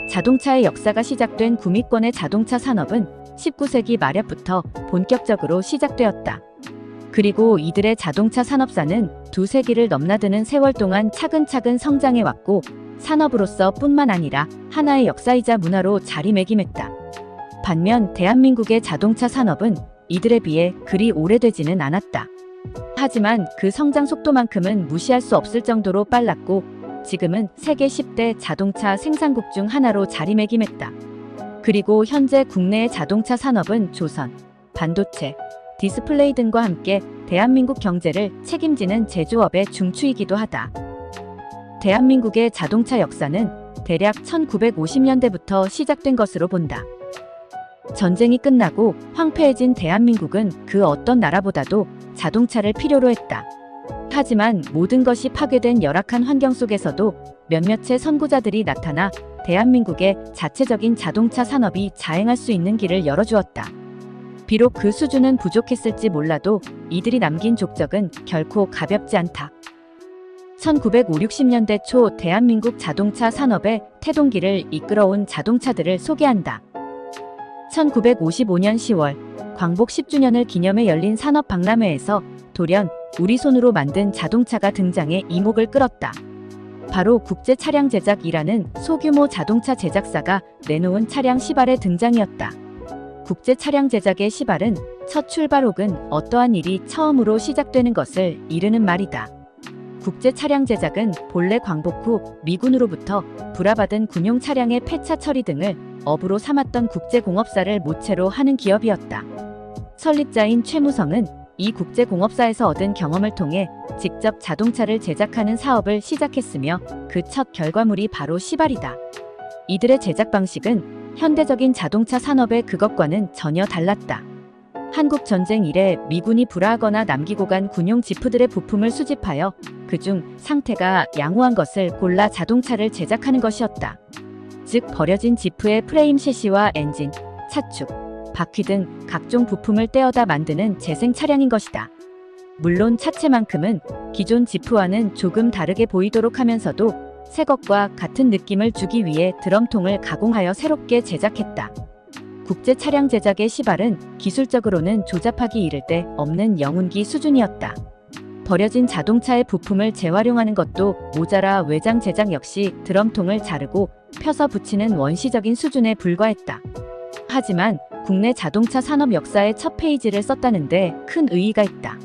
자동차의 역사가 시작된 구미권의 자동차 산업은 19세기 말엽부터 본격적으로 시작되었다. 그리고 이들의 자동차 산업사는 2세기를 넘나드는 세월 동안 차근차근 성장해왔고 산업으로서 뿐만 아니라 하나의 역사이자 문화로 자리매김했다. 반면 대한민국의 자동차 산업은 이들에 비해 그리 오래되지는 않았다. 하지만 그 성장 속도만큼은 무시할 수 없을 정도로 빨랐고 지금은 세계 10대 자동차 생산국 중 하나로 자리매김했다. 그리고 현재 국내의 자동차 산업은 조선, 반도체, 디스플레이 등과 함께 대한민국 경제를 책임지는 제조업의 중추이기도 하다. 대한민국의 자동차 역사는 대략 1950년대부터 시작된 것으로 본다. 전쟁이 끝나고 황폐해진 대한민국은 그 어떤 나라보다도 자동차를 필요로 했다. 하지만 모든 것이 파괴된 열악한 환경 속에서도 몇몇의 선구자들이 나타나 대한민국의 자체적인 자동차 산업이 자행할 수 있는 길을 열어주었다. 비록 그 수준은 부족했을지 몰라도 이들이 남긴 족적은 결코 가볍지 않다. 1950년대 초 대한민국 자동차 산업의 태동기를 이끌어온 자동차들을 소개한다. 1955년 10월 광복 10주년을 기념해 열린 산업박람회에서 돌연 우리 손으로 만든 자동차가 등장해 이목을 끌었다. 바로 국제차량제작이라는 소규모 자동차 제작사가 내놓은 차량 시발의 등장이었다. 국제차량제작의 시발은 첫 출발혹은 어떠한 일이 처음으로 시작되는 것을 이르는 말이다. 국제차량제작은 본래 광복 후 미군으로부터 불화받은 군용 차량의 폐차 처리 등을 업으로 삼았던 국제공업사를 모체로 하는 기업이었다. 설립자인 최무성은 이 국제공업사에서 얻은 경험을 통해 직접 자동차를 제작하는 사업을 시작했으며 그 첫 결과물이 바로 시발이다. 이들의 제작 방식은 현대적인 자동차 산업의 그것과는 전혀 달랐다. 한국전쟁 이래 미군이 불화하거나 남기고 간 군용 지프들의 부품을 수집하여 그중 상태가 양호한 것을 골라 자동차를 제작하는 것이었다. 즉 버려진 지프의 프레임 셰시와 엔진, 차축, 바퀴 등 각종 부품을 떼어다 만드는 재생 차량인 것이다. 물론 차체만큼은 기존 지프와는 조금 다르게 보이도록 하면서도 새 것과 같은 느낌을 주기 위해 드럼통을 가공하여 새롭게 제작했다. 국제 차량 제작의 시발은 기술적으로는 조잡하기 이를 데 없는 영운기 수준이었다. 버려진 자동차의 부품을 재활용하는 것도 모자라 외장 제작 역시 드럼통을 자르고 펴서 붙이는 원시적인 수준에 불과했다. 하지만 국내 자동차 산업 역사의 첫 페이지를 썼다는데 큰 의의가 있다.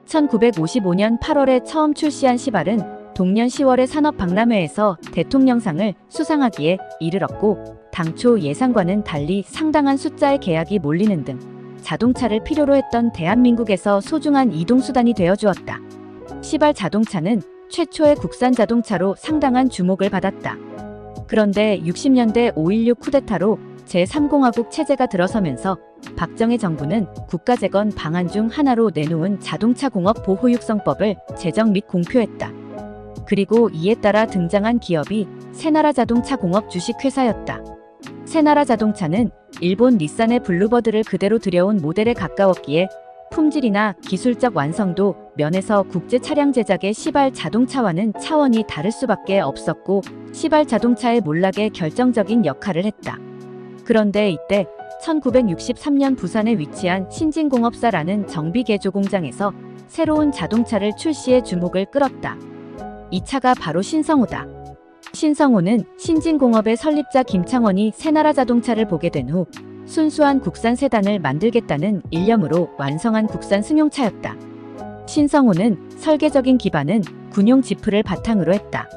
1955년 8월에 처음 출시한 시발은 동년 10월의 산업박람회에서 대통령상을 수상하기에 이르렀고 당초 예상과는 달리 상당한 숫자의 계약이 몰리는 등 자동차를 필요로 했던 대한민국에서 소중한 이동수단이 되어주었다. 시발 자동차는 최초의 국산 자동차로 상당한 주목을 받았다. 그런데 60년대 5.16 쿠데타로 제3공화국 체제가 들어서면서 박정희 정부는 국가재건 방안 중 하나로 내놓은 자동차공업 보호육성법을 제정 및 공표했다. 그리고 이에 따라 등장한 기업이 새나라자동차공업 주식회사였다. 새나라자동차는 일본 닛산의 블루버드를 그대로 들여온 모델에 가까웠기에 품질이나 기술적 완성도 면에서 국제 차량 제작의 시발 자동차와는 차원이 다를 수밖에 없었고 시발 자동차의 몰락에 결정적인 역할을 했다. 그런데 이때 1963년 부산에 위치한 신진공업사라는 정비개조 공장에서 새로운 자동차를 출시해 주목을 끌었다. 이 차가 바로 신성호다. 신성호는 신진공업의 설립자 김창원이 새나라자동차를 보게 된 후 순수한 국산 세단을 만들겠다는 일념으로 완성한 국산 승용차였다. 신성호는 설계적인 기반은 군용 지프를 바탕으로 했다.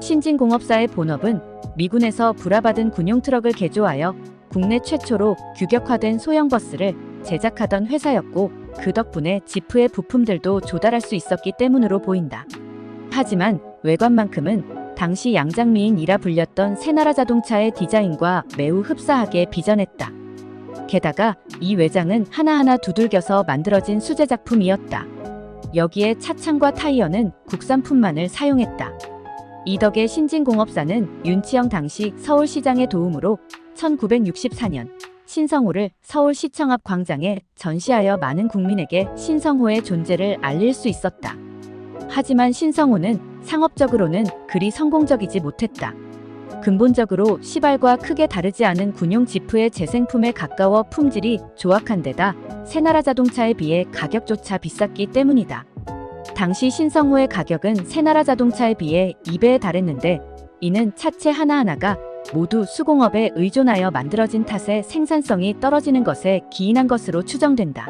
신진공업사의 본업은 미군에서 불화받은 군용 트럭을 개조하여 국내 최초로 규격화된 소형 버스를 제작하던 회사였고 그 덕분에 지프의 부품들도 조달할 수 있었기 때문으로 보인다. 하지만 외관만큼은 당시 양장미인이라 불렸던 새나라자동차의 디자인과 매우 흡사하게 빚어냈다. 게다가 이 외장은 하나하나 두들겨서 만들어진 수제 작품이었다. 여기에 차창과 타이어는 국산품만을 사용했다. 이 덕에 신진공업사는 윤치영 당시 서울시장의 도움으로 1964년 신성호를 서울시청 앞 광장에 전시하여 많은 국민에게 신성호의 존재를 알릴 수 있었다. 하지만 신성호는 상업적으로는 그리 성공적이지 못했다. 근본적으로 시발과 크게 다르지 않은 군용 지프의 재생품에 가까워 품질이 조악한 데다 새나라 자동차에 비해 가격조차 비쌌기 때문이다. 당시 신성호의 가격은 새나라 자동차에 비해 2배에 달했는데 이는 차체 하나하나가 모두 수공업에 의존하여 만들어진 탓에 생산성이 떨어지는 것에 기인한 것으로 추정된다.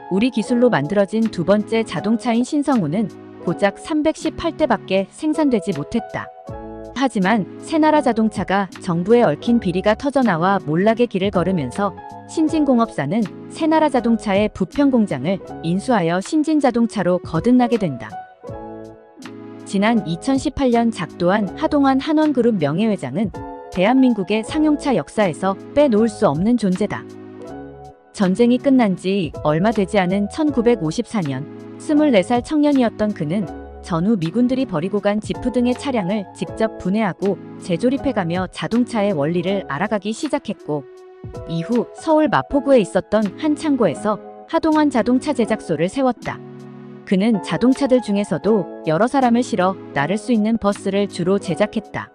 우리 기술로 만들어진 두 번째 자동차인 신성호는 고작 318대밖에 생산되지 못했다. 하지만 새나라 자동차가 정부에 얽힌 비리가 터져나와 몰락의 길을 걸으면서 신진공업사는 새나라 자동차의 부평 공장을 인수하여 신진자동차로 거듭나게 된다. 지난 2018년 작도한 하동환 한원그룹 명예회장은 대한민국의 상용차 역사에서 빼놓을 수 없는 존재다. 전쟁이 끝난 지 얼마 되지 않은 1954년 24살 청년이었던 그는 전후 미군들이 버리고 간 지프 등의 차량을 직접 분해하고 재조립해가며 자동차의 원리를 알아가기 시작했고 이후 서울 마포구에 있었던 한 창고에서 하동환 자동차 제작소를 세웠다. 그는 자동차들 중에서도 여러 사람을 실어 나를 수 있는 버스를 주로 제작했다.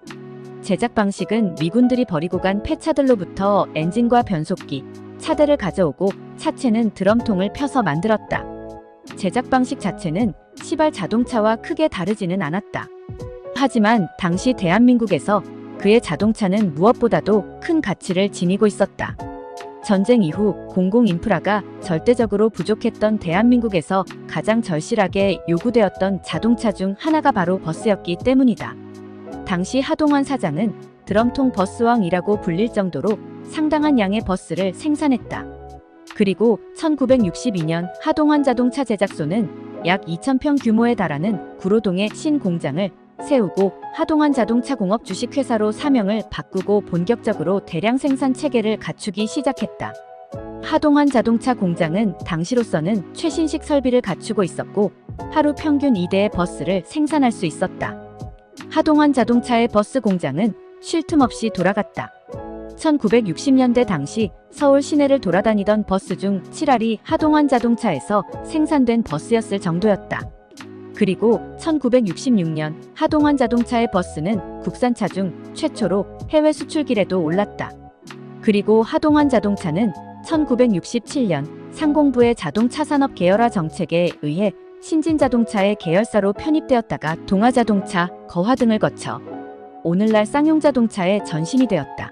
제작 방식은 미군들이 버리고 간 폐차들로부터 엔진과 변속기, 차대를 가져오고 차체는 드럼통을 펴서 만들었다. 제작 방식 자체는 시발 자동차와 크게 다르지는 않았다. 하지만 당시 대한민국에서 그의 자동차는 무엇보다도 큰 가치를 지니고 있었다. 전쟁 이후 공공 인프라가 절대적으로 부족했던 대한민국에서 가장 절실하게 요구되었던 자동차 중 하나가 바로 버스였기 때문이다. 당시 하동환 사장은 드럼통 버스왕이라고 불릴 정도로 상당한 양의 버스를 생산했다. 그리고 1962년 하동환 자동차 제작소는 약 2,000평 규모에 달하는 구로동의 신공장을 세우고 하동환 자동차 공업 주식회사로 사명을 바꾸고 본격적으로 대량 생산 체계를 갖추기 시작했다. 하동환 자동차 공장은 당시로서는 최신식 설비를 갖추고 있었고 하루 평균 2대의 버스를 생산할 수 있었다. 하동환 자동차의 버스 공장은 쉴 틈 없이 돌아갔다. 1960년대 당시 서울 시내를 돌아다니던 버스 중 7할이 하동환 자동차에서 생산된 버스였을 정도였다. 그리고 1966년 하동환 자동차의 버스는 국산차 중 최초로 해외 수출길에도 올랐다. 그리고 하동환 자동차는 1967년 상공부의 자동차 산업 계열화 정책에 의해 신진자동차의 계열사로 편입되었다가 동아자동차, 거화 등을 거쳐 오늘날 쌍용자동차의 전신이 되었다.